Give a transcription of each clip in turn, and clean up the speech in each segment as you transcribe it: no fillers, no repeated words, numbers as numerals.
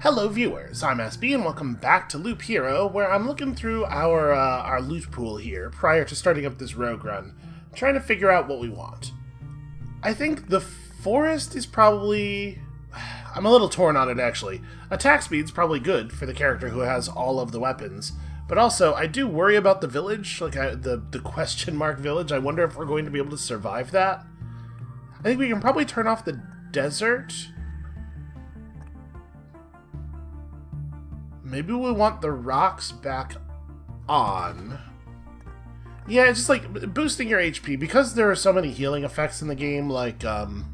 Hello viewers, I'm SB and welcome back to Loop Hero, where I'm looking through our loot pool here prior to starting up this rogue run, trying to figure out what we want. I think the forest is probably... I'm a little torn on it actually. Attack speed's probably good for the character who has all of the weapons, but also I do worry about the village, like the question mark village. I wonder if we're going to be able to survive that. I think we can probably turn off the desert. Maybe we want the rocks back on. Yeah, it's just like boosting your HP. Because there are so many healing effects in the game, like the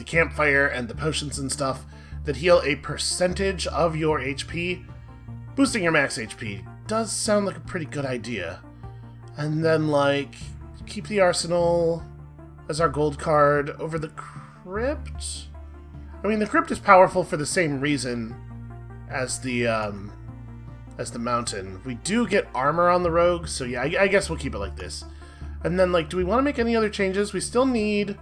campfire and the potions and stuff, that heal a percentage of your HP. Boosting your max HP does sound like a pretty good idea. And then, like, keep the arsenal as our gold card over the crypt. I mean, the crypt is powerful for the same reason as the mountain. We do get armor on the rogue, so yeah, I guess we'll keep it like this. And then, like, do we want to make any other changes? We still need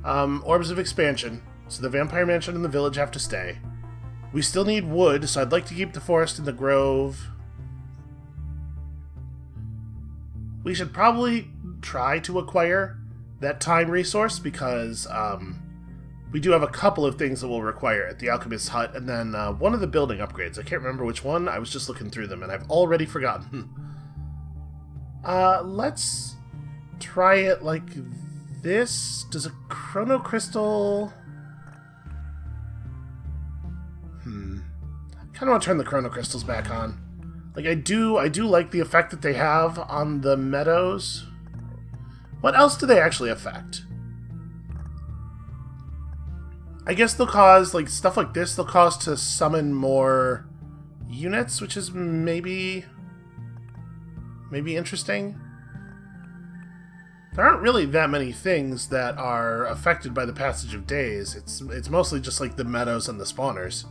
orbs of expansion, so the vampire mansion and the village have to stay. We still need wood, so I'd like to keep the forest and the grove. We should probably try to acquire that time resource, because we do have a couple of things that we'll require at the alchemist's hut, and then one of the building upgrades. I can't remember which one. I was just looking through them, and I've already forgotten. Let's try it like this. Does a chrono crystal... I kind of want to turn the chrono crystals back on. Like, I do like the effect that they have on the meadows. What else do they actually affect? I guess they'll cause, like, stuff like this, they'll cause to summon more units, which is maybe interesting. There aren't really that many things that are affected by the passage of days. It's mostly just, like, the meadows and the spawners.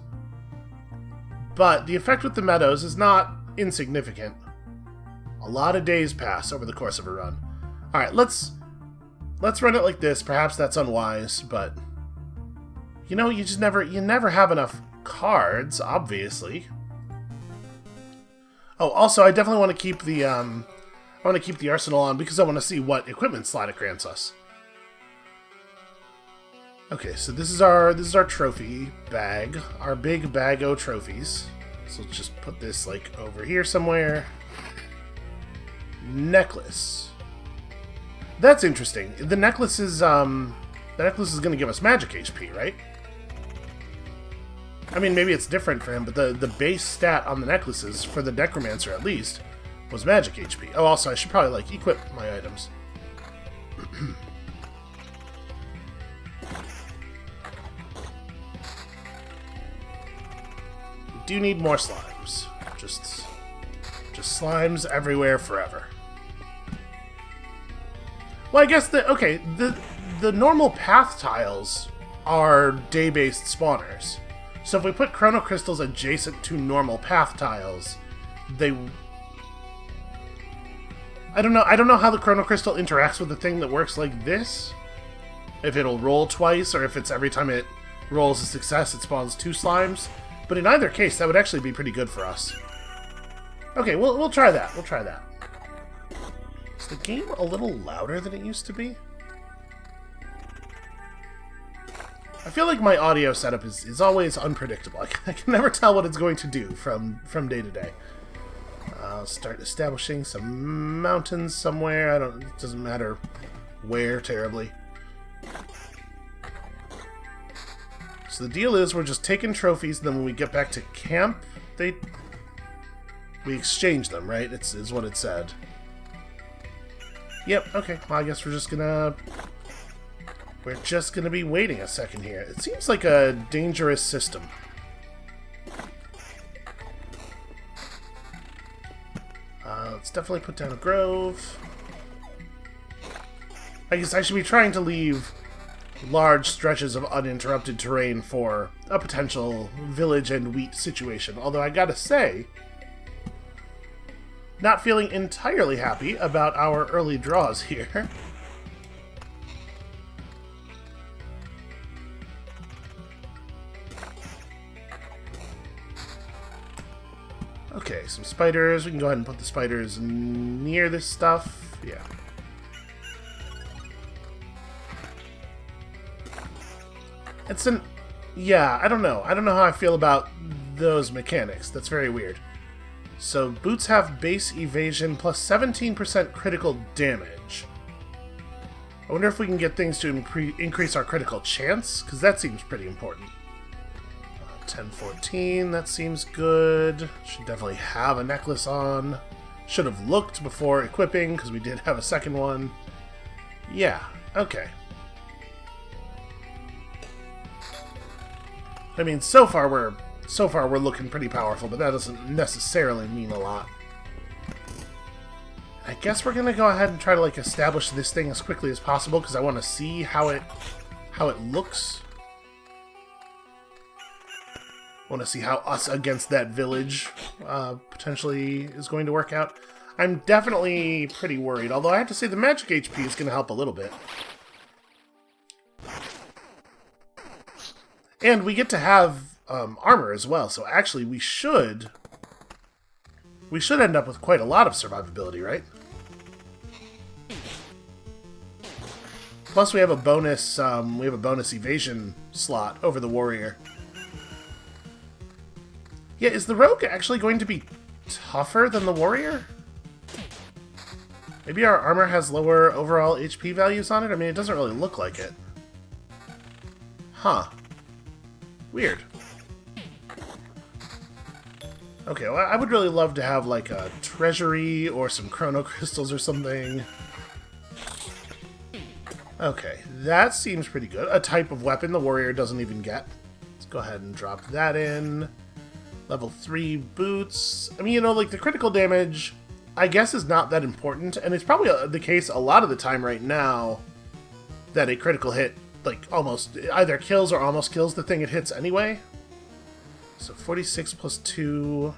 But the effect with the meadows is not insignificant. A lot of days pass over the course of a run. Alright, let's run it like this. Perhaps that's unwise, but... You know, you never have enough cards, obviously. Oh, also, I definitely want to keep the arsenal on because I want to see what equipment slot it grants us. Okay, so this is our trophy bag, our big bag o' trophies. So let's just put this like over here somewhere. Necklace. That's interesting. The necklace is going to give us magic HP, right? I mean, maybe it's different for him, but the base stat on the necklaces, for the Necromancer at least, was magic HP. Oh, also, I should probably, like, equip my items. We do need more slimes. Just slimes everywhere forever. Well, I guess the normal path tiles are day-based spawners. So if we put chrono crystals adjacent to normal path tiles, they... I don't know how the chrono crystal interacts with the thing that works like this. If it'll roll twice, or if it's every time it rolls a success, it spawns 2 slimes. But in either case, that would actually be pretty good for us. Okay, we'll try that. We'll try that. Is the game a little louder than it used to be? I feel like my audio setup is always unpredictable. I can never tell what it's going to do from day to day. I'll start establishing some mountains somewhere. It doesn't matter where terribly. So the deal is we're just taking trophies, and then when we get back to camp, we exchange them, right? Is what it said. Yep, okay. Well, I guess we're just gonna be waiting a second here. It seems like a dangerous system. Let's definitely put down a grove. I guess I should be trying to leave large stretches of uninterrupted terrain for a potential village and wheat situation. Although I gotta say, not feeling entirely happy about our early draws here. Okay, some spiders. We can go ahead and put the spiders near this stuff. Yeah. It's an... Yeah, I don't know. I don't know how I feel about those mechanics. That's very weird. So, boots have base evasion plus 17% critical damage. I wonder if we can get things to increase our critical chance, because that seems pretty important. 10-14, that seems good. Should definitely have a necklace on. Should have looked before equipping, because we did have a second one. Yeah, okay. I mean, so far we're looking pretty powerful, but that doesn't necessarily mean a lot. I guess we're gonna go ahead and try to like establish this thing as quickly as possible because I want to see how it looks. I want to see how us against that village potentially is going to work out. I'm definitely pretty worried, although I have to say the magic HP is going to help a little bit. And we get to have armor as well, so actually we should end up with quite a lot of survivability, right? Plus we have a bonus evasion slot over the warrior. Yeah, is the rogue actually going to be tougher than the warrior? Maybe our armor has lower overall HP values on it? I mean, it doesn't really look like it. Huh. Weird. Okay, well, I would really love to have, like, a treasury or some chrono crystals or something. Okay, that seems pretty good. A type of weapon the warrior doesn't even get. Let's go ahead and drop that in. Level 3 boots. I mean, you know, like, the critical damage, I guess, is not that important, and it's probably the case a lot of the time right now that a critical hit, like, almost either kills or almost kills the thing it hits anyway. So 46 plus 2.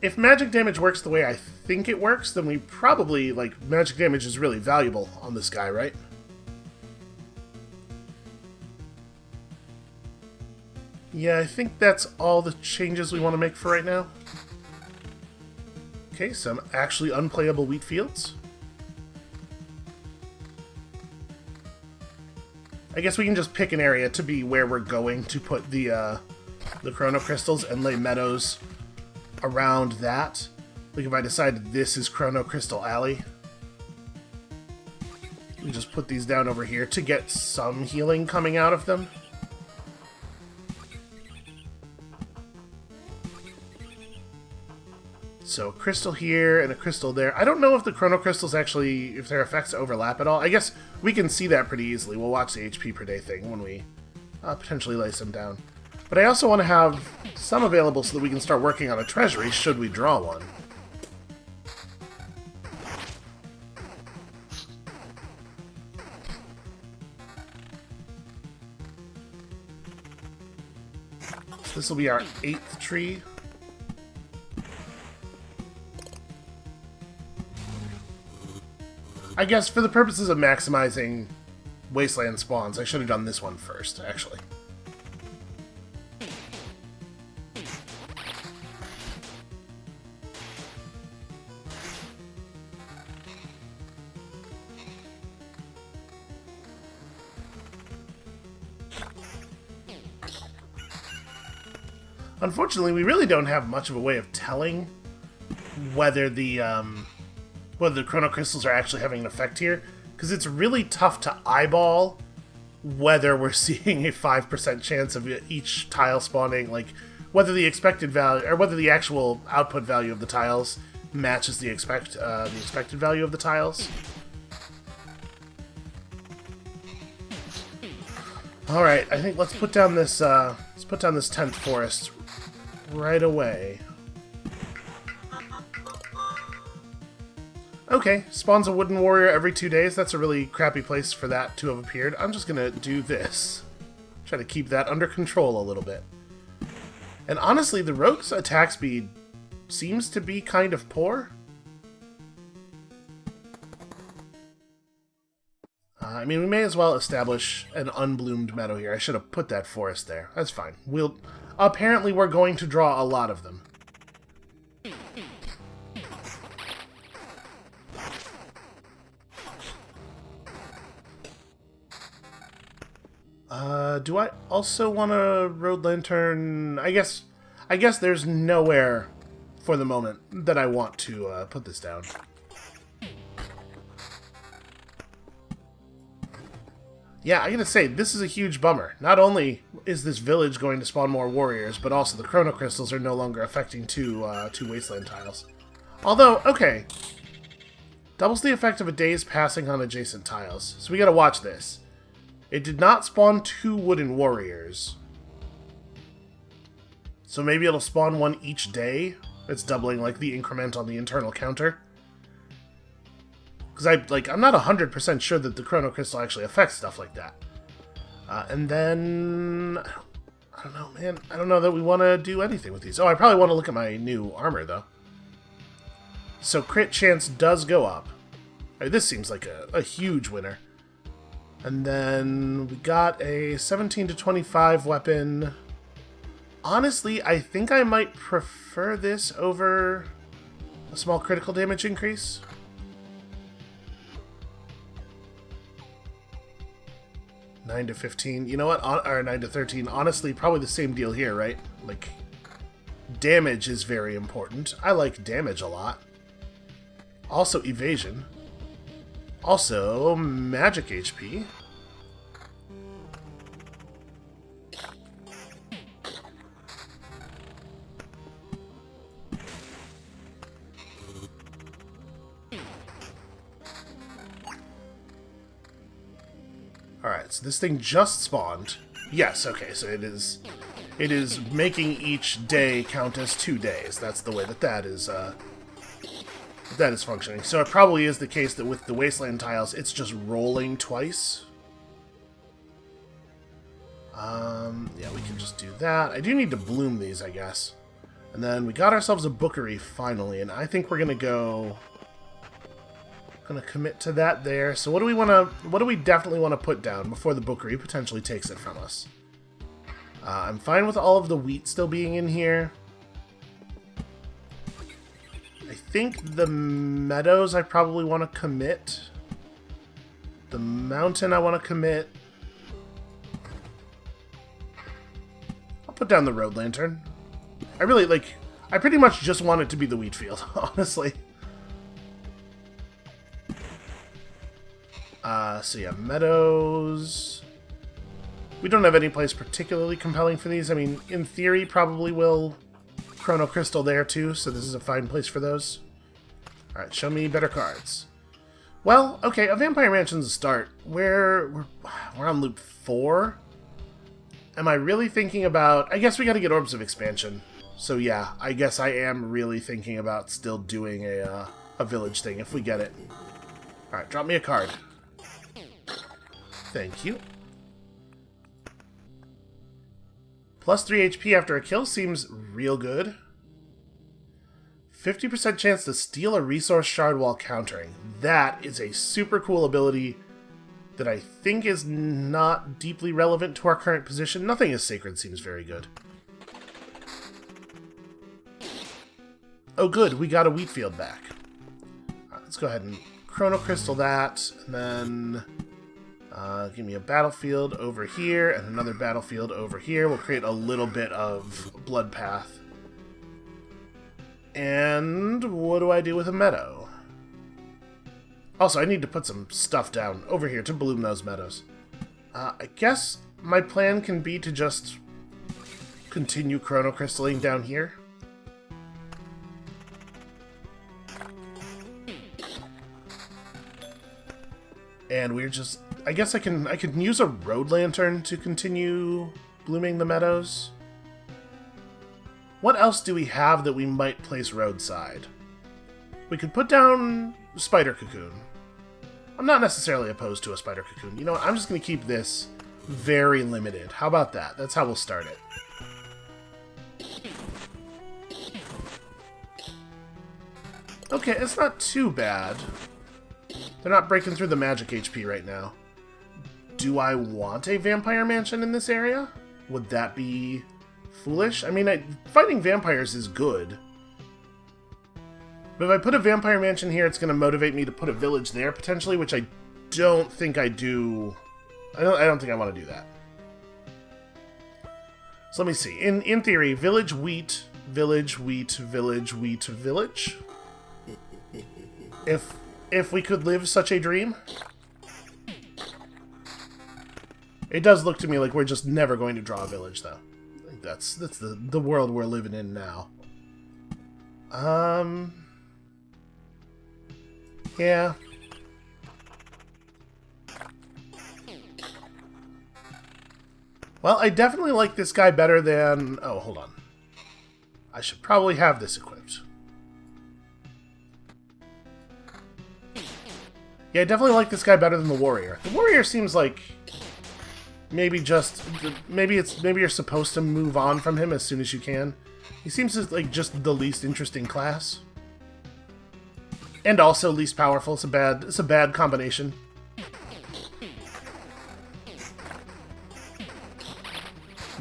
If magic damage works the way I think it works, then we probably, like, magic damage is really valuable on this guy, right? Yeah, I think that's all the changes we want to make for right now. Okay, some actually unplayable wheat fields. I guess we can just pick an area to be where we're going to put the chrono crystals and lay meadows around that. Like if I decide this is Chrono Crystal Alley, we just put these down over here to get some healing coming out of them. So a crystal here and a crystal there. I don't know if the chrono crystals actually, if their effects overlap at all. I guess we can see that pretty easily. We'll watch the HP per day thing when we potentially lay some down. But I also want to have some available so that we can start working on a treasury should we draw one. So this will be our 8th tree. I guess for the purposes of maximizing wasteland spawns, I should have done this one first, actually. Unfortunately, we really don't have much of a way of telling whether the chrono crystals are actually having an effect here, because it's really tough to eyeball whether we're seeing a 5% chance of each tile spawning, like whether the expected value or whether the actual output value of the tiles matches the expected value of the tiles. All right, I think let's put down this 10th forest right away. Okay, spawns a wooden warrior every 2 days. That's a really crappy place for that to have appeared. I'm just gonna do this. Try to keep that under control a little bit. And honestly, the rogue's attack speed seems to be kind of poor. I mean, we may as well establish an unbloomed meadow here. I should have put that forest there. That's fine. Apparently we're going to draw a lot of them. Do I also want a road lantern? I guess there's nowhere for the moment that I want to put this down. Yeah, I gotta say, this is a huge bummer. Not only is this village going to spawn more warriors, but also the chrono crystals are no longer affecting two wasteland tiles. Although, okay. Doubles the effect of a day's passing on adjacent tiles. So we gotta watch this. It did not spawn 2 wooden warriors. So maybe it'll spawn 1 each day. It's doubling, like, the increment on the internal counter. Because I'm not 100% sure that the chrono crystal actually affects stuff like that. And then I don't know, man. I don't know that we want to do anything with these. Oh, I probably want to look at my new armor though. So crit chance does go up. This seems like a huge winner. And then we got a 17 to 25 weapon. Honestly, I think I might prefer this over a small critical damage increase. $9 to $15. You know what? Or $9 to $13. Honestly, probably the same deal here, right? Like, damage is very important. I like damage a lot. Also evasion. Also magic HP. Alright, so this thing just spawned. Yes, okay, so it is making each day count as 2 days. That's the way that is functioning. So it probably is the case that with the wasteland tiles, it's just rolling twice. Yeah, we can just do that. I do need to bloom these, I guess. And then we got ourselves a bookery finally, and I think we're gonna commit to that there. So what do we definitely want to put down before the bookery potentially takes it from us? I'm fine with all of the wheat still being in here. I think the meadows I probably want to commit. The mountain I want to commit. I'll put down the road lantern. I pretty much just want it to be the wheat field, honestly. So yeah, meadows. We don't have any place particularly compelling for these. I mean, in theory, probably will chrono crystal there too, so this is a fine place for those. Alright, show me better cards. Well, okay, a Vampire Mansion's a start. We're on loop 4. Am I really thinking about... I guess we gotta get Orbs of Expansion. So yeah, I guess I am really thinking about still doing a village thing if we get it. Alright, drop me a card. Thank you. Plus 3 HP after a kill seems real good. 50% chance to steal a resource shard while countering. That is a super cool ability that I think is not deeply relevant to our current position. Nothing is sacred seems very good. Oh good, we got a wheat field back. Right, let's go ahead and chrono crystal that, and then give me a battlefield over here and another battlefield over here. We'll create a little bit of blood path. And what do I do with a meadow? Also, I need to put some stuff down over here to bloom those meadows. I guess my plan can be to just continue chrono crystalling down here. And we're just... I guess I can use a road lantern to continue blooming the meadows. What else do we have that we might place roadside? We could put down spider cocoon. I'm not necessarily opposed to a spider cocoon. You know what? I'm just going to keep this very limited. How about that? That's how we'll start it. Okay, it's not too bad. They're not breaking through the magic HP right now. do I want a vampire mansion in this area? Would that be foolish? I mean, fighting vampires is good. But if I put a vampire mansion here, it's going to motivate me to put a village there, potentially, which I don't think I do. I don't think I want to do that. So let me see. In theory, village wheat, village wheat, village wheat, village. If we could live such a dream. It does look to me like we're just never going to draw a village, though. I think that's the world we're living in now. Yeah. Well, I definitely like this guy better than... Oh, hold on. I should probably have this equipped. Yeah, I definitely like this guy better than the warrior. The warrior seems like... Maybe you're supposed to move on from him as soon as you can. He seems like just the least interesting class. And also least powerful. It's a bad combination.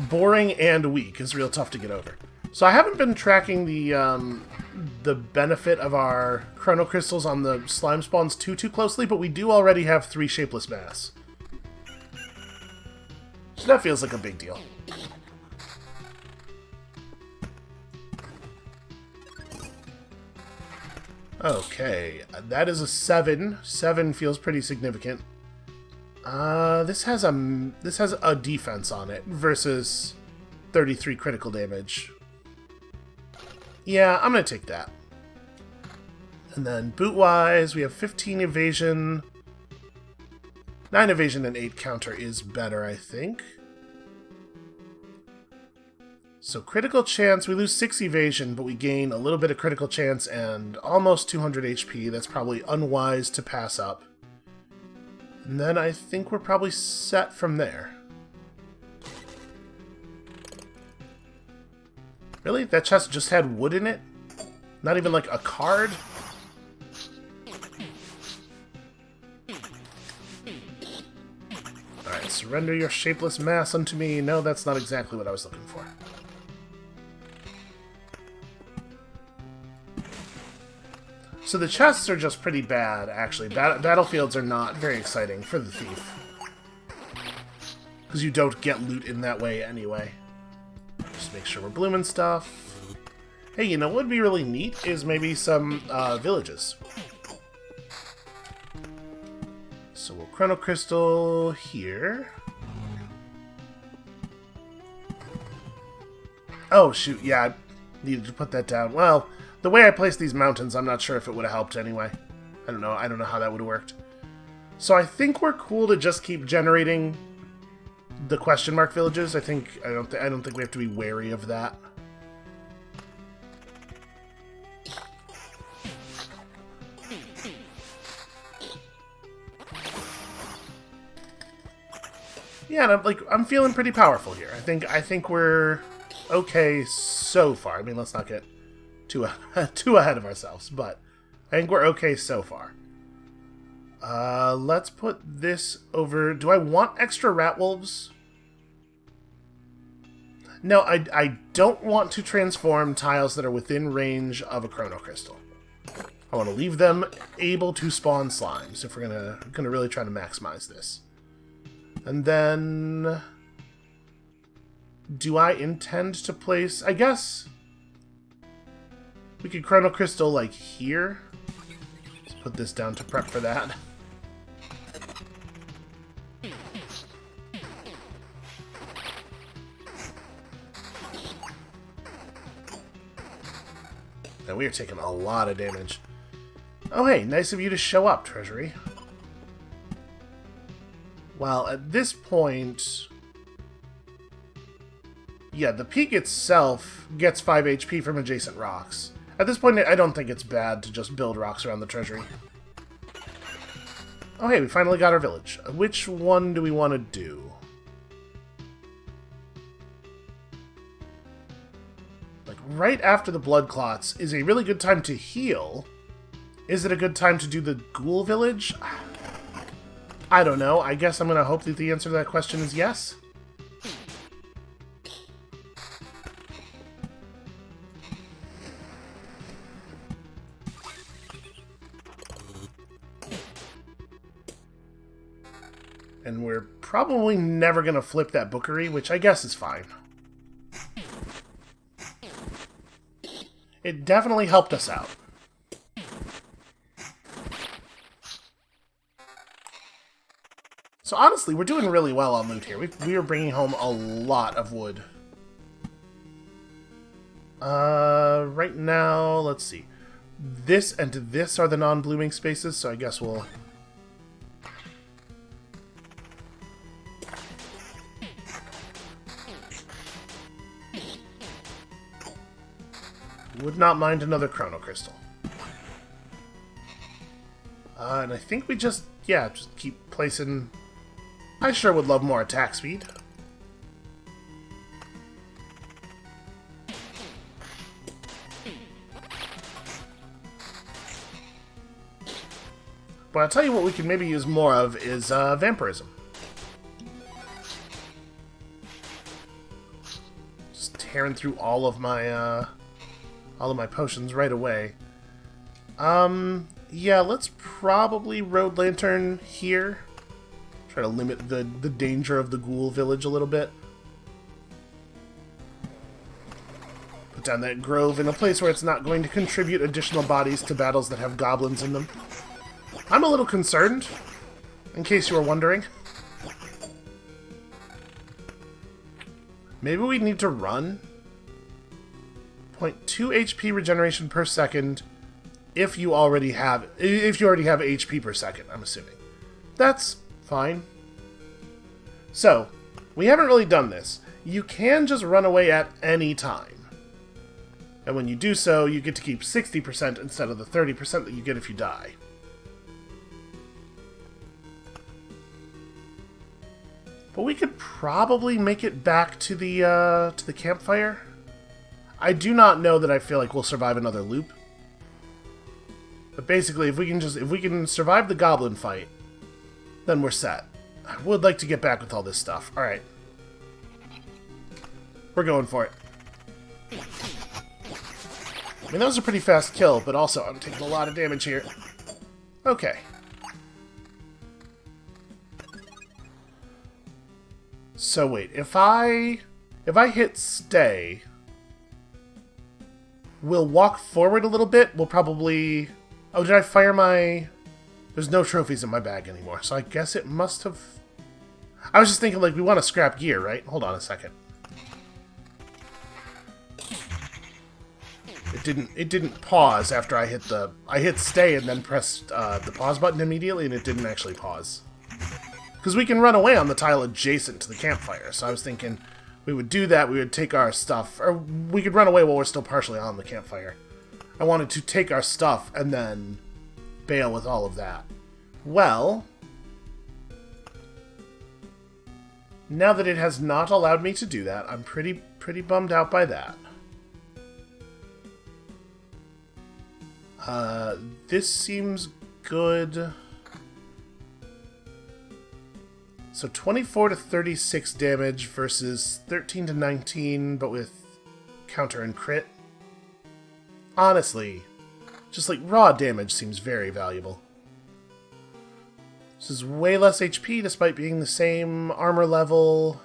Boring and weak is real tough to get over. So I haven't been tracking the benefit of our chrono crystals on the slime spawns too closely, but we do already have 3 shapeless mass. So that feels like a big deal. Okay, that is a 7. 7 feels pretty significant. This has a defense on it versus 33 critical damage. Yeah, I'm gonna take that. And then boot-wise, we have 15 evasion. 9 evasion and 8 counter is better, I think. So critical chance, we lose 6 evasion, but we gain a little bit of critical chance and almost 200 HP. That's probably unwise to pass up. And then I think we're probably set from there. Really? That chest just had wood in it? Not even like a card? Alright, surrender your shapeless mass unto me. No, that's not exactly what I was looking for. So the chests are just pretty bad, actually. Battlefields are not very exciting for the thief. Because you don't get loot in that way anyway. Just make sure we're blooming stuff. Hey, you know what would be really neat is maybe some villages. So we'll chrono crystal here. Oh shoot, yeah, I needed to put that down. Well, the way I placed these mountains, I'm not sure if it would have helped anyway. I don't know how that would have worked. So I think we're cool to just keep generating the question mark villages. I don't think we have to be wary of that. Yeah, and I'm feeling pretty powerful here. I think we're okay so far. I mean, let's not get too ahead of ourselves, but I think we're okay so far. Let's put this over. Do I want extra rat wolves? No, I don't want to transform tiles that are within range of a chrono crystal. I want to leave them able to spawn slimes if we're gonna really try to maximize this. And then, do I intend to place? I guess we could chrono crystal like here. Let's put this down to prep for that. Now we are taking a lot of damage. Oh hey, nice of you to show up, Treasury. Well, at this point, yeah, the peak itself gets 5 HP from adjacent rocks. At this point, I don't think it's bad to just build rocks around the treasury. Oh hey, we finally got our village. Which one do we want to do? Like, right after the blood clots is a really good time to heal. Is it a good time to do the ghoul village? I don't know. I guess I'm going to hope that the answer to that question is yes. And we're probably never going to flip that bookery, which I guess is fine. It definitely helped us out. So honestly, we're doing really well on loot here. We are bringing home a lot of wood. Right now, let's see. This and this are the non-blooming spaces, so I guess we'll... Would not mind another chrono crystal. And I think we just, yeah, just keep placing... I sure would love more attack speed. But I'll tell you what we can maybe use more of is vampirism. Just tearing through all of my potions right away. Yeah, let's probably Road Lantern here. Try to limit the danger of the ghoul village a little bit. Put down that grove in a place where it's not going to contribute additional bodies to battles that have goblins in them. I'm a little concerned, in case you were wondering. Maybe we need to run. 0.2 HP regeneration per second if you already have HP per second, I'm assuming. That's fine. So, we haven't really done this. You can just run away at any time. And when you do so, you get to keep 60% instead of the 30% that you get if you die. But we could probably make it back to the campfire. I do not know that I feel like we'll survive another loop. But basically, if we can survive the goblin fight, then we're set. I would like to get back with all this stuff. All right, we're going for it. I mean, that was a pretty fast kill, but also I'm taking a lot of damage here. Okay. So wait, if I hit stay, we'll walk forward a little bit. We'll probably... Oh, did I fire my... There's no trophies in my bag anymore, so I guess it must have... I was just thinking, like, we want to scrap gear, right? Hold on a second. It didn't pause after I hit the... I hit stay and then pressed the pause button immediately, and it didn't actually pause. Because we can run away on the tile adjacent to the campfire, so I was thinking we would do that, we would take our stuff, or we could run away while we're still partially on the campfire. I wanted to take our stuff and then bail with all of that. Well, now that it has not allowed me to do that, I'm pretty bummed out by that. This seems good. So 24 to 36 damage versus 13 to 19, but with counter and crit. Honestly, just like raw damage seems very valuable. This is way less HP despite being the same armor level.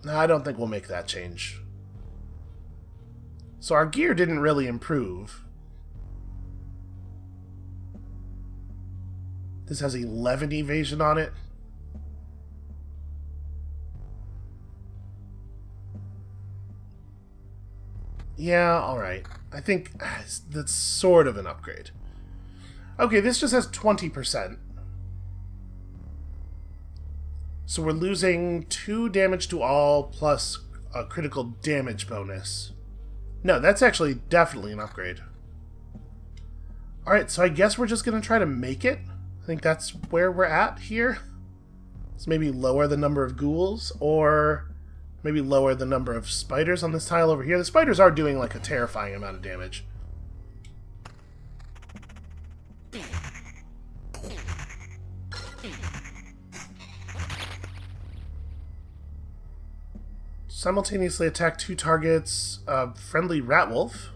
No, I don't think we'll make that change. So our gear didn't really improve. This has 11 evasion on it. Yeah, alright. I think that's sort of an upgrade. Okay, this just has 20%. So we're losing 2 damage to all plus a critical damage bonus. No, that's actually definitely an upgrade. Alright, so I guess we're just going to try to make it. I think that's where we're at here. So maybe lower the number of ghouls, or maybe lower the number of spiders on this tile over here. The spiders are doing like a terrifying amount of damage. Simultaneously attack 2 targets. Friendly rat wolf.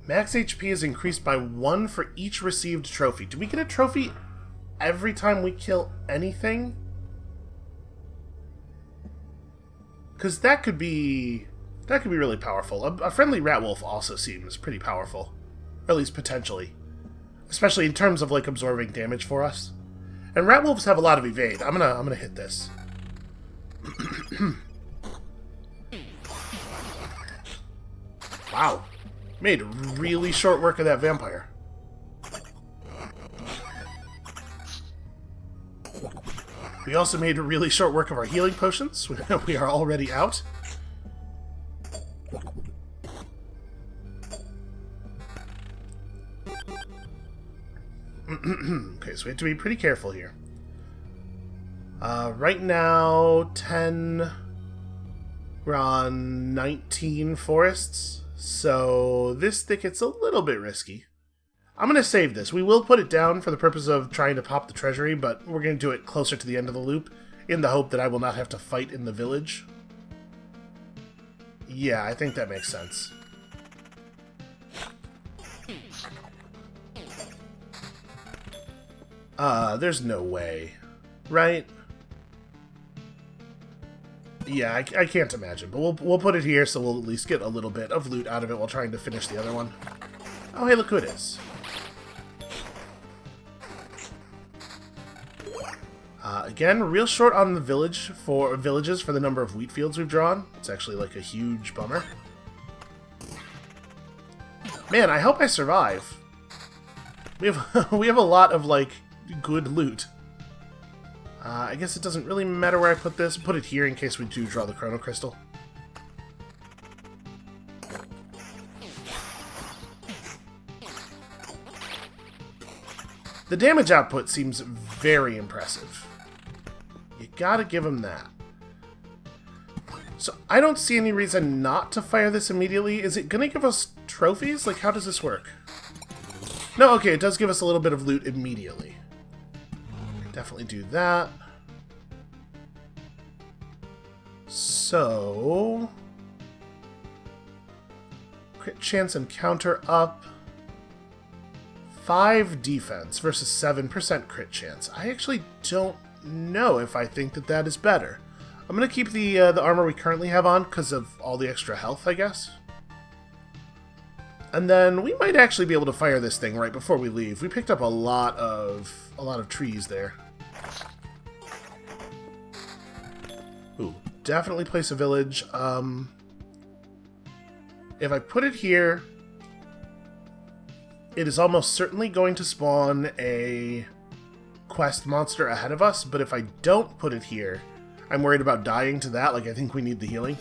Max HP is increased by 1 for each received trophy. Do we get a trophy every time we kill anything? Because that could be really powerful. A friendly rat wolf also seems pretty powerful, or at least potentially, especially in terms of like absorbing damage for us. And rat wolves have a lot of evade. I'm gonna hit this. Wow. Made really short work of that vampire. We also made really short work of our healing potions. We are already out. Okay, so we have to be pretty careful here. Right now, 10... We're on 19 forests. So this thicket's a little bit risky. I'm going to save this. We will put it down for the purpose of trying to pop the treasury, but we're going to do it closer to the end of the loop in the hope that I will not have to fight in the village. Yeah, I think that makes sense. There's no way. Right? Yeah, I can't imagine, but we'll put it here so we'll at least get a little bit of loot out of it while trying to finish the other one. Oh, hey, look who it is. Again, real short on the villages for the number of wheat fields we've drawn. It's actually like a huge bummer. Man, I hope I survive. We have we have a lot of like good loot. I guess it doesn't really matter where I put this. Put it here in case we do draw the Chrono Crystal. The damage output seems very impressive. You gotta give him that. So I don't see any reason not to fire this immediately. Is it gonna give us trophies? Like, how does this work? No, okay, it does give us a little bit of loot immediately. Definitely do that. So... crit chance and counter up. 5 defense versus 7% crit chance. I actually don't know if I think that that is better. I'm going to keep the armor we currently have on because of all the extra health, I guess. And then we might actually be able to fire this thing right before we leave. We picked up a lot of trees there. Ooh, definitely place a village. If I put it here, it is almost certainly going to spawn a quest monster ahead of us, but if I don't put it here, I'm worried about dying to that. Like, I think we need the healing.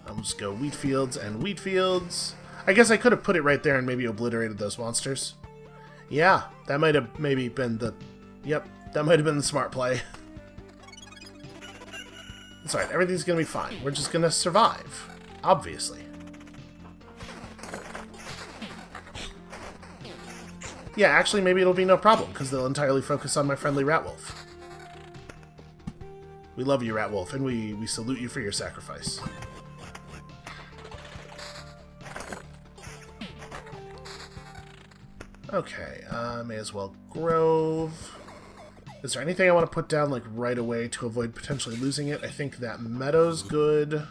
I'll just go wheat fields and wheat fields. I guess I could have put it right there and maybe obliterated those monsters. Yeah, that might have maybe been the... Yep, that might have been the smart play. It's alright, everything's gonna be fine. We're just gonna survive. Obviously. Yeah, actually, maybe it'll be no problem, because they'll entirely focus on my friendly rat wolf. We love you, rat wolf, and we salute you for your sacrifice. Okay, may as well grove. Is there anything I want to put down like right away to avoid potentially losing it? I think that meadow's good.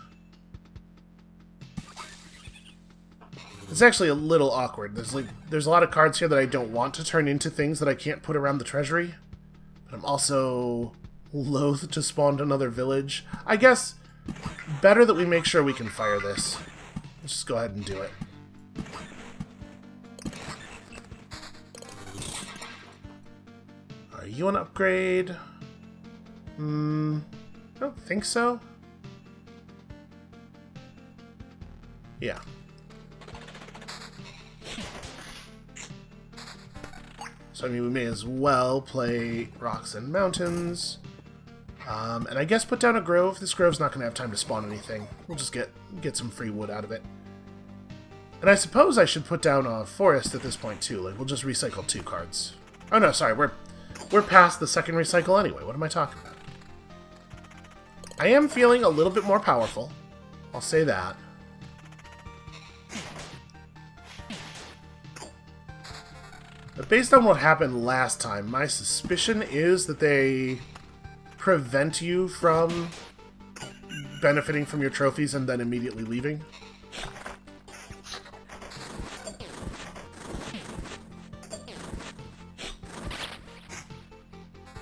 It's actually a little awkward. There's a lot of cards here that I don't want to turn into things that I can't put around the treasury. But I'm also loath to spawn another village. I guess better that we make sure we can fire this. Let's just go ahead and do it. Are you an upgrade? I don't think so. Yeah. So I mean, we may as well play Rocks and Mountains. And I guess put down a grove. This grove's not going to have time to spawn anything. We'll just get some free wood out of it. And I suppose I should put down a forest at this point too. Like, we'll just recycle 2 cards. Oh no, sorry, we're past the second recycle anyway. What am I talking about? I am feeling a little bit more powerful. I'll say that. But based on what happened last time, my suspicion is that they prevent you from benefiting from your trophies and then immediately leaving.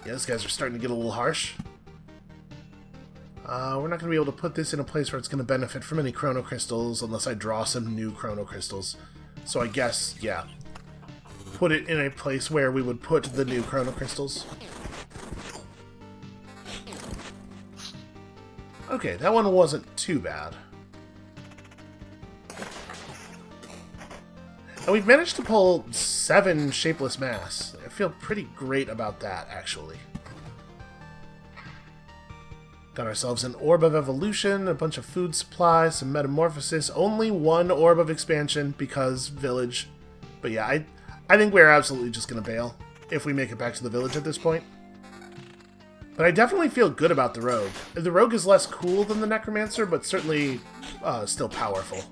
Yeah, these guys are starting to get a little harsh. We're not going to be able to put this in a place where it's going to benefit from any chrono crystals unless I draw some new chrono crystals. So I guess, yeah. Put it in a place where we would put the new chrono crystals. Okay, that one wasn't too bad. And we've managed to pull 7 shapeless mass. I feel pretty great about that, actually. Got ourselves an Orb of Evolution, a bunch of food supplies, some Metamorphosis, only 1 Orb of Expansion because village. But yeah, I think we're absolutely just going to bail if we make it back to the village at this point. But I definitely feel good about the Rogue. The Rogue is less cool than the Necromancer, but certainly still powerful.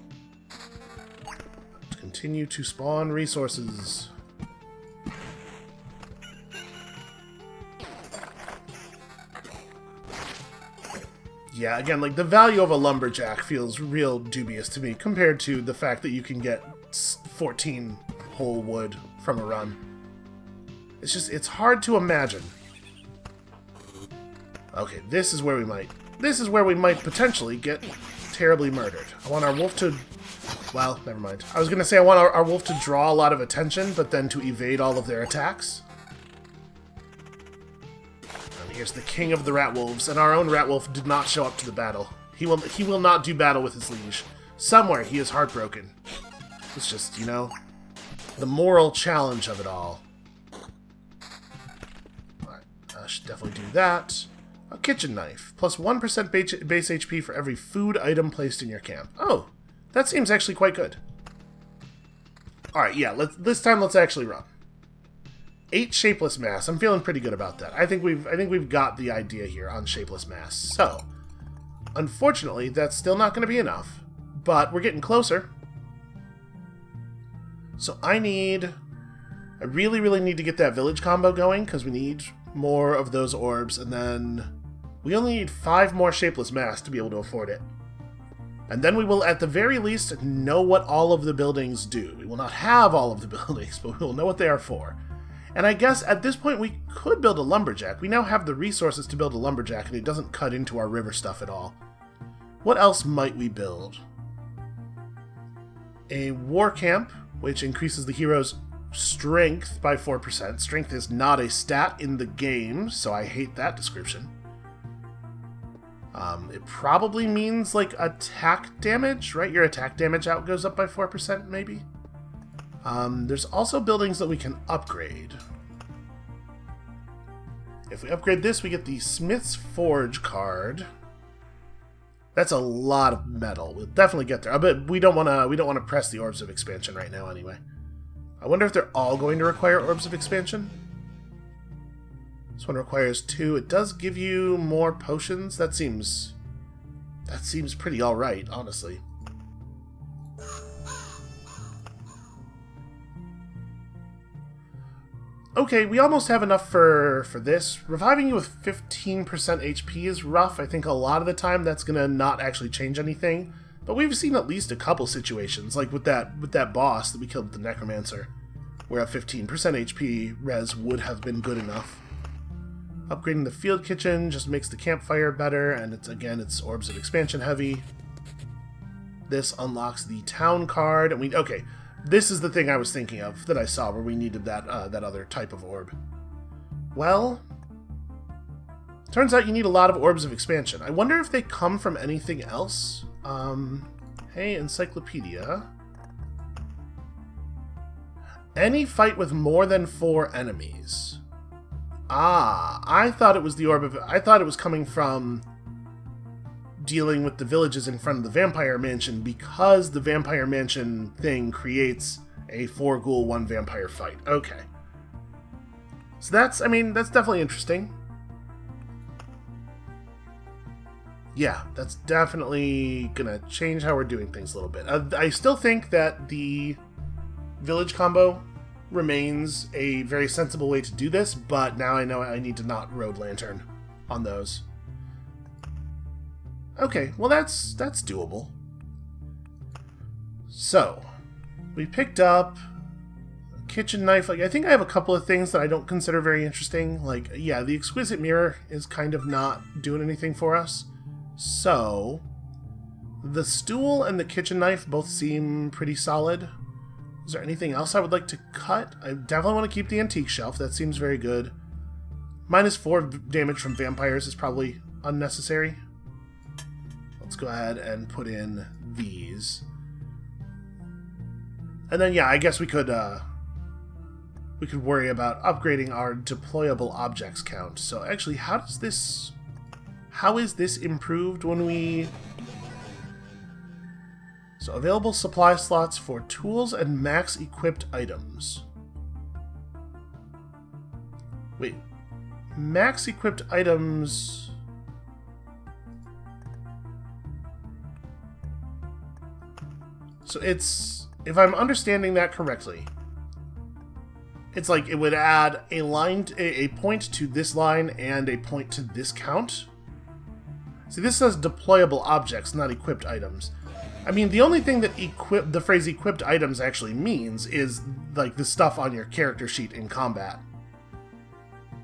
Let's continue to spawn resources. Yeah, again, like, the value of a lumberjack feels real dubious to me compared to the fact that you can get 14 whole wood from a run. It's just, it's hard to imagine. Okay, this is where we might potentially get terribly murdered. I want our wolf to, well, never mind. I was gonna say I want our wolf to draw a lot of attention, but then to evade all of their attacks. Here's the king of the rat wolves, and our own rat wolf did not show up to the battle. He will not do battle with his liege. Somewhere he is heartbroken. It's just, you know, the moral challenge of it all. Alright, I should definitely do that. A kitchen knife, plus 1% base HP for every food item placed in your camp. Oh, that seems actually quite good. Alright, yeah, this time let's actually run. 8 shapeless mass. I'm feeling pretty good about that. I think we've got the idea here on shapeless mass. So, unfortunately, that's still not going to be enough, but we're getting closer. So I really, really need to get that village combo going because we need more of those orbs, and then we only need 5 more shapeless mass to be able to afford it. And then we will, at the very least, know what all of the buildings do. We will not have all of the buildings, but we will know what they are for. And I guess at this point we could build a lumberjack. We now have the resources to build a lumberjack, and it doesn't cut into our river stuff at all. What else might we build? A war camp, which increases the hero's strength by 4%. Strength is not a stat in the game, so I hate that description. It probably means, like, attack damage, right? Your attack damage out goes up by 4%, maybe? There's also buildings that we can upgrade. If we upgrade this, we get the Smith's Forge card. That's a lot of metal. We'll definitely get there. But we don't want to press the Orbs of Expansion right now anyway. I wonder if they're all going to require Orbs of Expansion. This one requires 2. It does give you more potions. That seems pretty alright, honestly. Okay, we almost have enough for this. Reviving you with 15% HP is rough. I think a lot of the time that's going to not actually change anything. But we've seen at least a couple situations, like with that boss that we killed with the Necromancer, where a 15% HP res would have been good enough. Upgrading the field kitchen just makes the campfire better, and it's Orbs of Expansion heavy. This unlocks the town card, and okay. This is the thing I was thinking of that I saw where we needed that other type of orb. Well, turns out you need a lot of Orbs of Expansion. I wonder if they come from anything else. Hey, Encyclopedia. Any fight with more than 4 enemies. Ah, I thought it was coming from dealing with the villages in front of the Vampire Mansion, because the Vampire Mansion thing creates a 4 ghoul, 1 vampire fight. Okay. So that's definitely interesting. Yeah, that's definitely gonna change how we're doing things a little bit. I still think that the village combo remains a very sensible way to do this, but now I know I need to not road lantern on those. Okay, well that's doable. So, we picked up a kitchen knife. Like, I think I have a couple of things that I don't consider very interesting. Like, yeah, the exquisite mirror is kind of not doing anything for us. So, the stool and the kitchen knife both seem pretty solid. Is there anything else I would like to cut? I definitely want to keep the antique shelf. That seems very good. -4 damage from vampires is probably unnecessary. Let's go ahead and put in these. And then, yeah, I guess we could worry about upgrading our deployable objects count. So actually, how is this improved when we... So available supply slots for tools and max equipped items. Wait, max equipped items... So it's... If I'm understanding that correctly, it's like it would add a point to this line and a point to this count. See, this says deployable objects, not equipped items. I mean, the only thing that the phrase equipped items actually means is like the stuff on your character sheet in combat.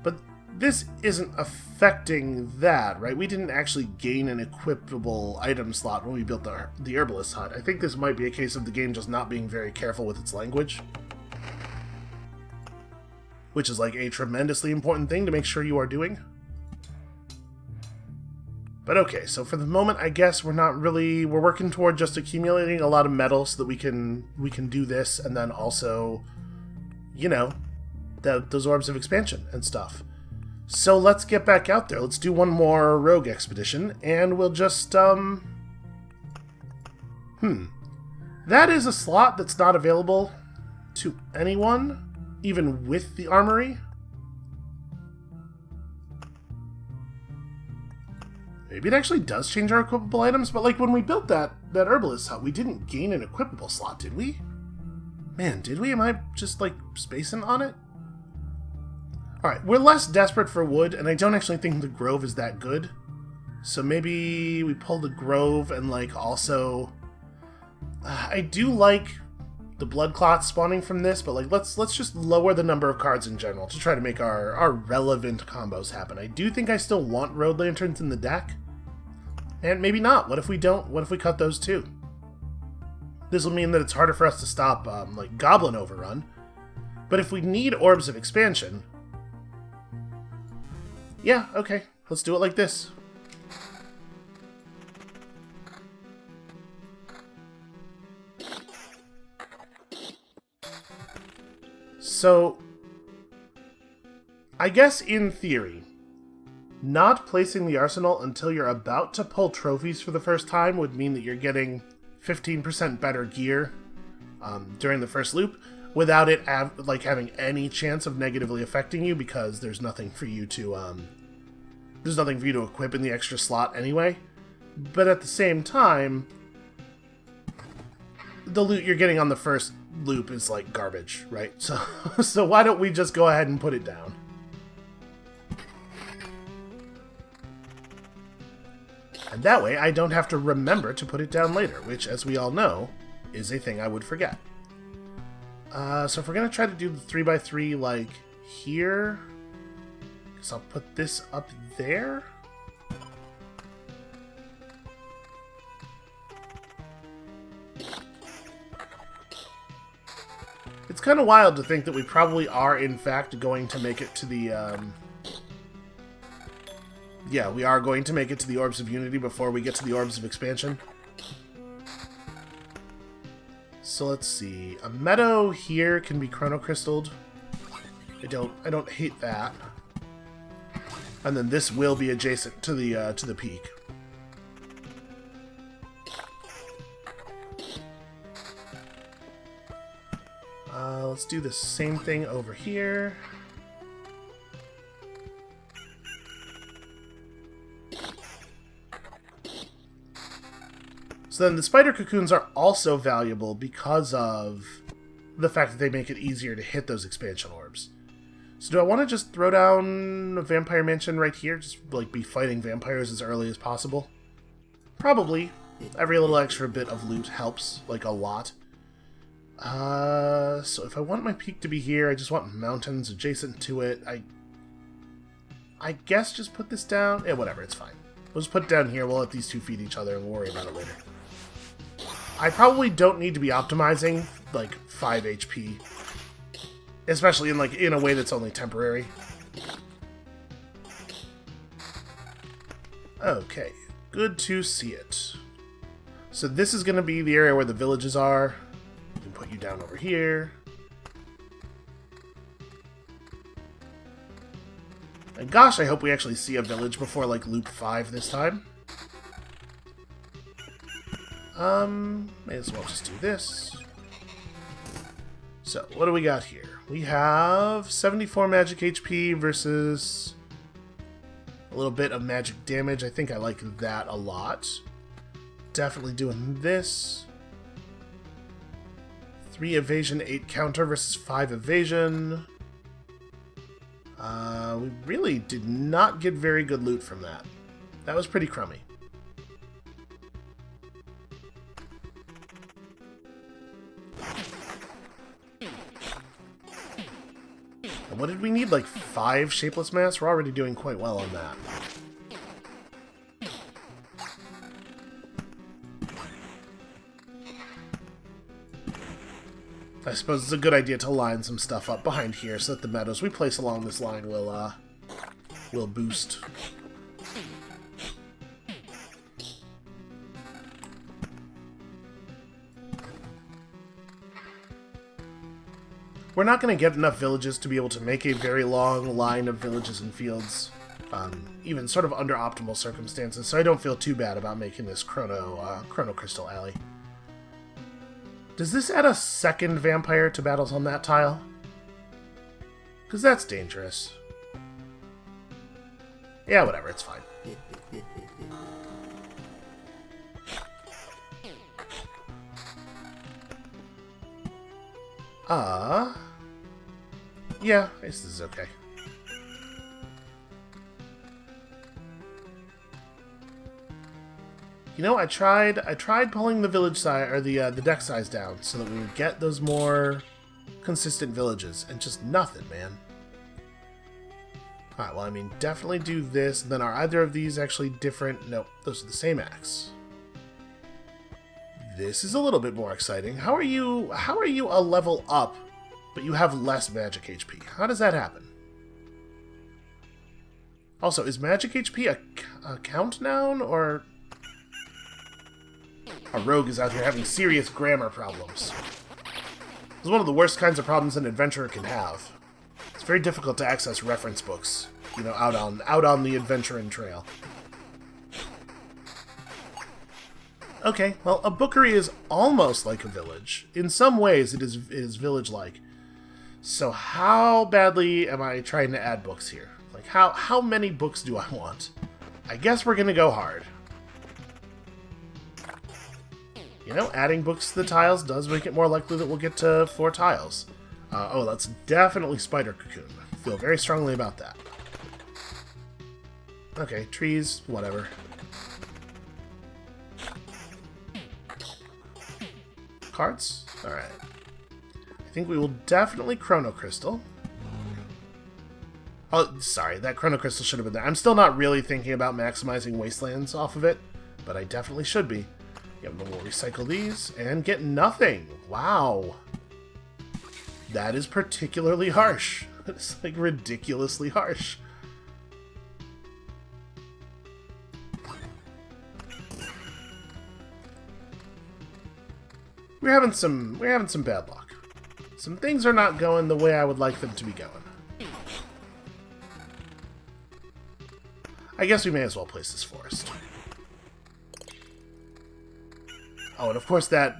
But this isn't affecting that, right? We didn't actually gain an equipable item slot when we built the herbalist hut. I think this might be a case of the game just not being very careful with its language. Which is like a tremendously important thing to make sure you are doing. But okay, so for the moment, I guess we're working toward just accumulating a lot of metal so that we can do this, and then also, you know, those orbs of expansion and stuff. So let's get back out there. Let's do one more rogue expedition, and we'll just, That is a slot that's not available to anyone, even with the armory. Maybe it actually does change our equipable items, but like when we built that herbalist hut, we didn't gain an equipable slot, did we? Man, did we? Am I just like spacing on it? Alright, we're less desperate for wood, and I don't actually think the grove is that good. So maybe we pull the grove and like also... I do like the blood clots spawning from this, but like let's just lower the number of cards in general to try to make our relevant combos happen. I do think I still want road lanterns in the deck. And maybe not. What if we don't? What if we cut those too? This will mean that it's harder for us to stop like Goblin Overrun. But if we need orbs of expansion... Yeah, okay. Let's do it like this. So, I guess in theory, not placing the arsenal until you're about to pull trophies for the first time would mean that you're getting 15% better gear during the first loop, without it having any chance of negatively affecting you, because there's nothing for you to equip in the extra slot anyway. But at the same time, the loot you're getting on the first loop is like garbage, right? So why don't we just go ahead and put it down? And that way I don't have to remember to put it down later, which, as we all know, is a thing I would forget. So if we're gonna try to do the 3x3 like here, guess I'll put this up there. It's kind of wild to think that we probably are, in fact, going to make it to the, Yeah, we are going to make it to the Orbs of Unity before we get to the Orbs of Expansion. So let's see. A meadow here can be chronocrystalled. I don't hate that. And then this will be adjacent to the peak. Let's do the same thing over here. So then the spider cocoons are also valuable because of the fact that they make it easier to hit those expansion orbs. So do I want to just throw down a vampire mansion right here? Just, like, be fighting vampires as early as possible? Probably. Every little extra bit of loot helps, like, a lot. So if I want my peak to be here, I just want mountains adjacent to it. I guess just put this down. Yeah, whatever, it's fine. We'll just put it down here, we'll let these two feed each other, and we'll worry about it later. I probably don't need to be optimizing, like, 5 HP. Especially in a way that's only temporary. Okay, good to see it. So this is going to be the area where the villages are. We can put you down over here. And gosh, I hope we actually see a village before, like, Loop 5 this time. May as well just do this. So, what do we got here? We have 74 magic HP versus a little bit of magic damage. I think I like that a lot. Definitely doing this. 3 evasion, 8 counter versus 5 evasion. We really did not get very good loot from that. That was pretty crummy. And what did we need? Like 5 shapeless mass? We're already doing quite well on that. I suppose it's a good idea to line some stuff up behind here so that the meadows we place along this line will boost. We're not going to get enough villages to be able to make a very long line of villages and fields, even sort of under optimal circumstances, so I don't feel too bad about making this Chrono Crystal Alley. Does this add a second vampire to battles on that tile? Because that's dangerous. Yeah, whatever, it's fine. Yeah, I guess this is okay. You know, I tried pulling the village size or the deck size down so that we would get those more consistent villages, and just nothing, man. Alright, well, I mean, definitely do this. Then are either of these actually different? Nope, those are the same axe. This is a little bit more exciting. How are you a level up, but you have less magic HP? How does that happen? Also, is magic HP a count noun, or... Our rogue is out here having serious grammar problems. It's one of the worst kinds of problems an adventurer can have. It's very difficult to access reference books, you know, out on the adventuring trail. Okay, well, a bookery is almost like a village. In some ways, it is village-like. So how badly am I trying to add books here? Like, how many books do I want? I guess we're gonna go hard. You know, adding books to the tiles does make it more likely that we'll get to 4 tiles. Oh, that's definitely Spider Cocoon. I feel very strongly about that. Okay, trees, whatever. Cards? Alright. I think we will definitely Chrono Crystal. Oh, sorry, that Chrono Crystal should have been there. I'm still not really thinking about maximizing Wastelands off of it, but I definitely should be. Yeah, then we'll recycle these and get nothing. Wow. That is particularly harsh. It's like ridiculously harsh. We're having some bad luck. Some things are not going the way I would like them to be going. I guess we may as well place this forest. Oh, and of course that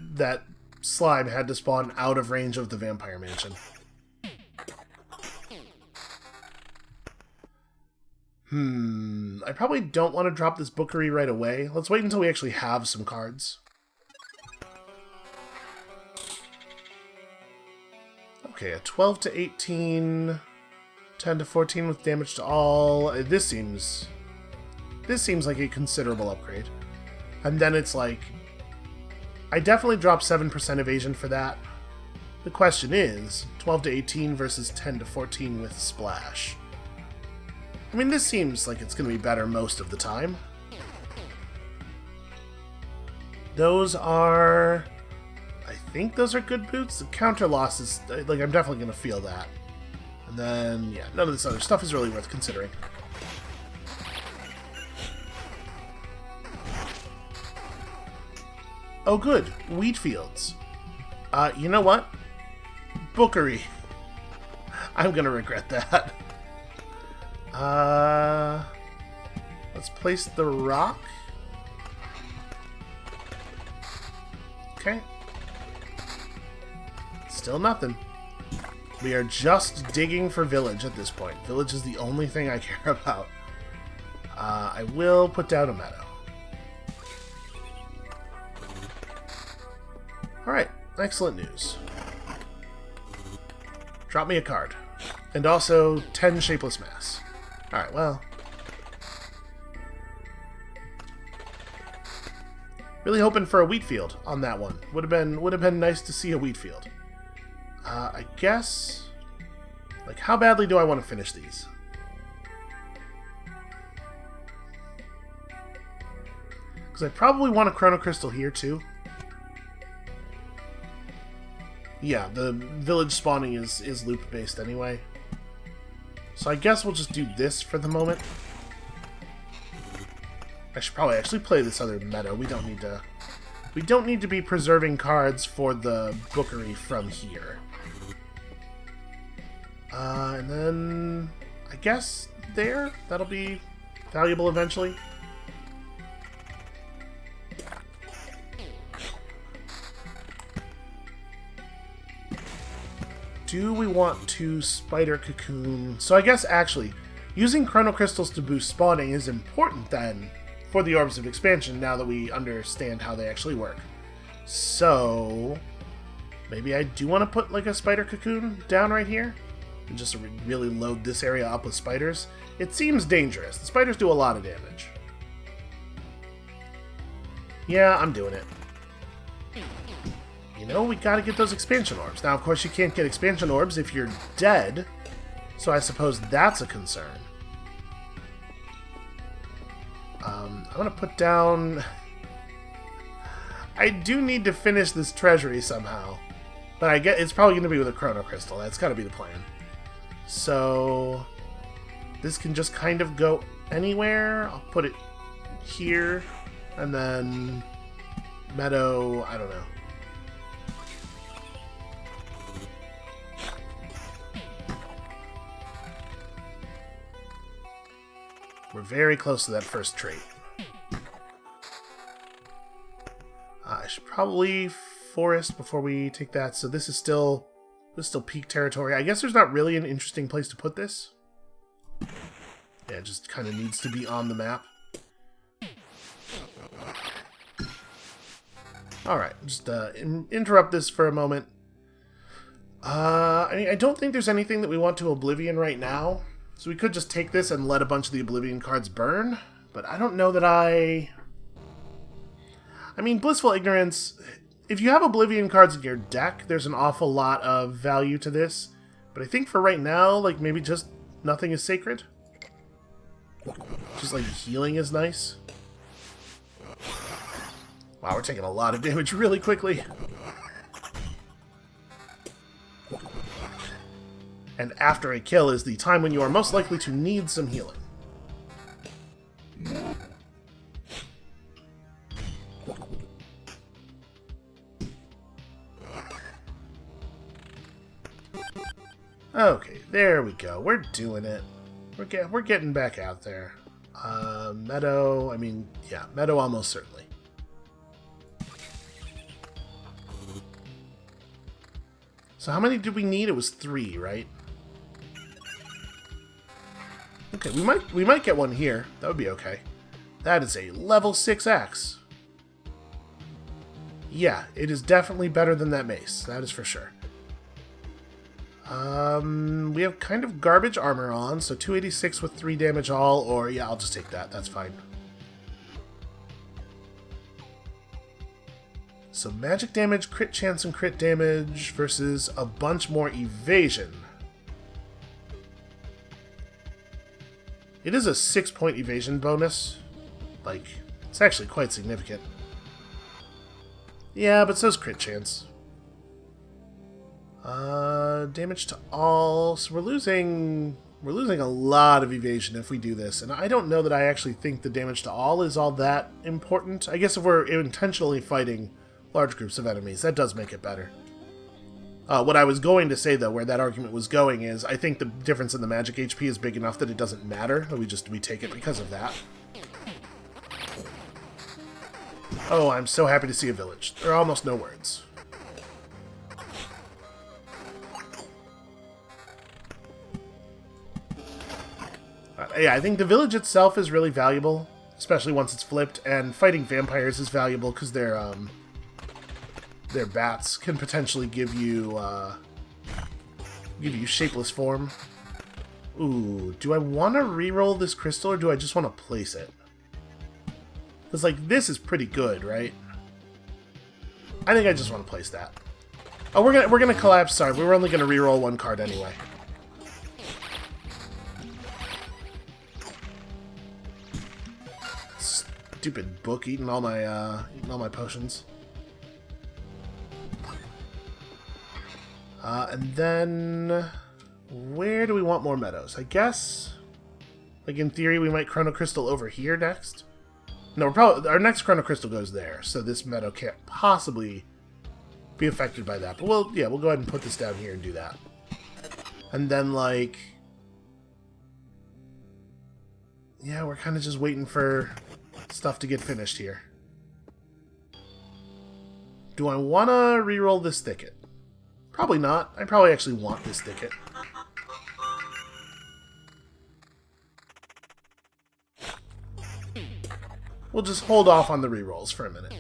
slime had to spawn out of range of the vampire mansion. I probably don't want to drop this bookery right away. Let's wait until we actually have some cards. Okay, a 12 to 18, 10 to 14 with damage to all. This seems like a considerable upgrade. And then it's like, I definitely dropped 7% evasion for that. The question is, 12 to 18 versus 10 to 14 with Splash. I mean, this seems like it's going to be better most of the time. Those are... I think those are good boots. The counter loss is... like, I'm definitely going to feel that. And then, yeah, none of this other stuff is really worth considering. Oh, good. Wheat fields. You know what? Bookery. I'm gonna regret that. Let's place the rock. Okay. Still nothing. We are just digging for village at this point. Village is the only thing I care about. I will put down a meadow. Alright, excellent news. Drop me a card. And also 10 shapeless mass. Alright, well. Really hoping for a wheat field on that one. Would have been nice to see a wheat field. I guess... like, how badly do I want to finish these? Because I probably want a Chrono Crystal here, too. Yeah, the village spawning is loop-based anyway. So I guess we'll just do this for the moment. I should probably actually play this other meadow. We don't need to be preserving cards for the bookery from here. And then I guess there, that'll be valuable eventually. Do we want to spider cocoon? So I guess actually, using Chrono Crystals to boost spawning is important then for the Orbs of Expansion now that we understand how they actually work. So maybe I do want to put like a spider cocoon down right here and just really load this area up with spiders. It seems dangerous. The spiders do a lot of damage. Yeah, I'm doing it. You know, we gotta get those expansion orbs. Now, of course, you can't get expansion orbs if you're dead, so I suppose that's a concern. I'm gonna put down... I do need to finish this treasury somehow, but I get it's probably gonna be with a Chrono Crystal. That's gotta be the plan. So, this can just kind of go anywhere. I'll put it here, and then meadow, I don't know. We're very close to that first trait. I should probably forest before we take that. So this is still peak territory. I guess there's not really an interesting place to put this. Yeah, it just kind of needs to be on the map. Alright, just interrupt this for a moment. I mean, I don't think there's anything that we want to Oblivion right now. So we could just take this and let a bunch of the Oblivion cards burn, but I don't know that I mean, Blissful Ignorance, if you have Oblivion cards in your deck, there's an awful lot of value to this, but I think for right now, like, maybe just nothing is sacred. Just, like, healing is nice. Wow, we're taking a lot of damage really quickly. And after a kill is the time when you are most likely to need some healing. Okay, there we go. We're doing it. We're getting back out there. Meadow, I mean, yeah, meadow almost certainly. So how many did we need? It was 3, right? Okay, we might get one here. That would be okay. That is a level 6 axe. Yeah, it is definitely better than that mace. That is for sure. We have kind of garbage armor on, so 286 with 3 damage all, or yeah, I'll just take that. That's fine. So magic damage, crit chance, and crit damage versus a bunch more evasion. It is a 6-point evasion bonus. Like, it's actually quite significant. Yeah, but so's crit chance. Damage to all. So we're losing a lot of evasion if we do this, and I don't know that I actually think the damage to all is all that important. I guess if we're intentionally fighting large groups of enemies, that does make it better. What I was going to say, though, where that argument was going is, I think the difference in the magic HP is big enough that it doesn't matter. We take it because of that. Oh, I'm so happy to see a village. There are almost no words. Yeah, I think the village itself is really valuable, especially once it's flipped, and fighting vampires is valuable because their bats can potentially give you shapeless form. Ooh, do I want to reroll this crystal, or do I just want to place it? Because, like, this is pretty good, right? I think I just want to place that. Oh, we're gonna collapse. Sorry, we were only gonna reroll 1 card anyway. Stupid book eating all my potions. And then where do we want more meadows? I guess, like, in theory, we might Chrono Crystal over here next. No, our next Chrono Crystal goes there, so this meadow can't possibly be affected by that. But we'll go ahead and put this down here and do that. And then, like, yeah, we're kind of just waiting for stuff to get finished here. Do I want to reroll this thicket? Probably not. I probably actually want this thicket. We'll just hold off on the rerolls for a minute.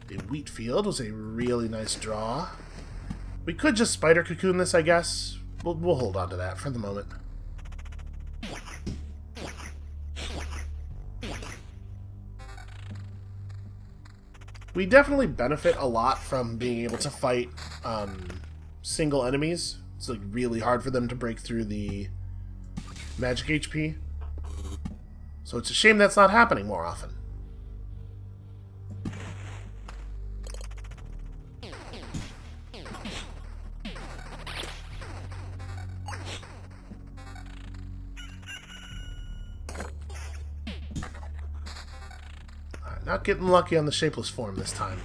The wheat field was a really nice draw. We could just spider cocoon this, I guess. We'll hold on to that for the moment. We definitely benefit a lot from being able to fight single enemies. It's like really hard for them to break through the magic HP. So it's a shame that's not happening more often. Alright, not getting lucky on the shapeless form this time.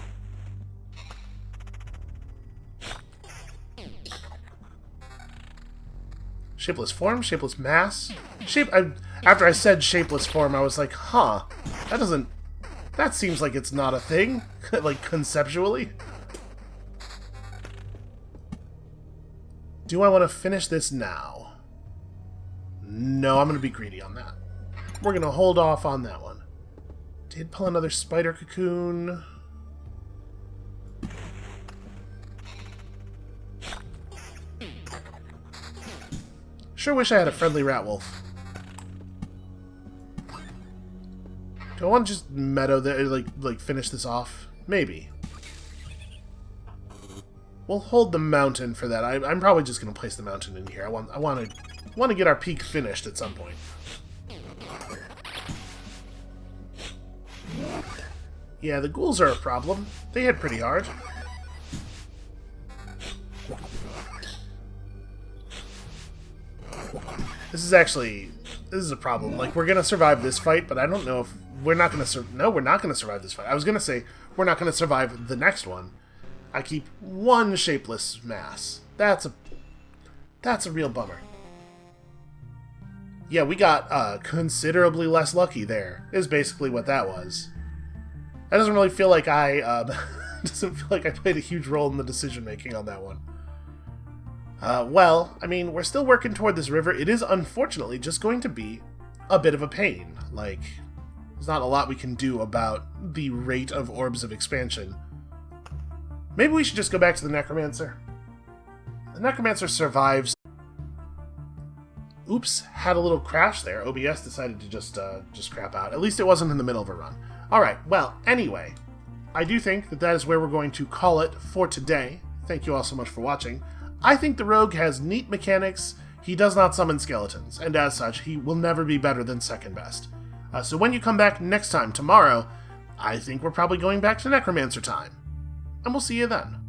Shapeless form, shapeless mass. After I said shapeless form, I was like, huh, that seems like it's not a thing, like, conceptually. Do I want to finish this now? No, I'm going to be greedy on that. We're going to hold off on that one. Did pull another spider cocoon. Sure wish I had a friendly rat wolf. Do I want to just meadow there, like finish this off? Maybe. We'll hold the mountain for that. I'm probably just going to place the mountain in here. I want to get our peak finished at some point. Yeah, the ghouls are a problem. They hit pretty hard. This is a problem. Like, we're gonna survive this fight, but I don't know if we're not gonna we're not gonna survive this fight. I was gonna say we're not gonna survive the next one. I keep one shapeless mass. That's a real bummer. Yeah, we got considerably less lucky there, is basically what that was. That doesn't really feel like doesn't feel like I played a huge role in the decision making on that one. Well, I mean, we're still working toward this river. It is unfortunately just going to be a bit of a pain. Like, there's not a lot we can do about the rate of orbs of expansion. Maybe we should just go back to the Necromancer. The Necromancer survives. Oops, had a little crash there. OBS decided to just crap out. At least it wasn't in the middle of a run. Alright, well, anyway, I do think that is where we're going to call it for today. Thank you all so much for watching. I think the rogue has neat mechanics. He does not summon skeletons, and as such, he will never be better than second best. So when you come back next time, tomorrow, I think we're probably going back to Necromancer time. And we'll see you then.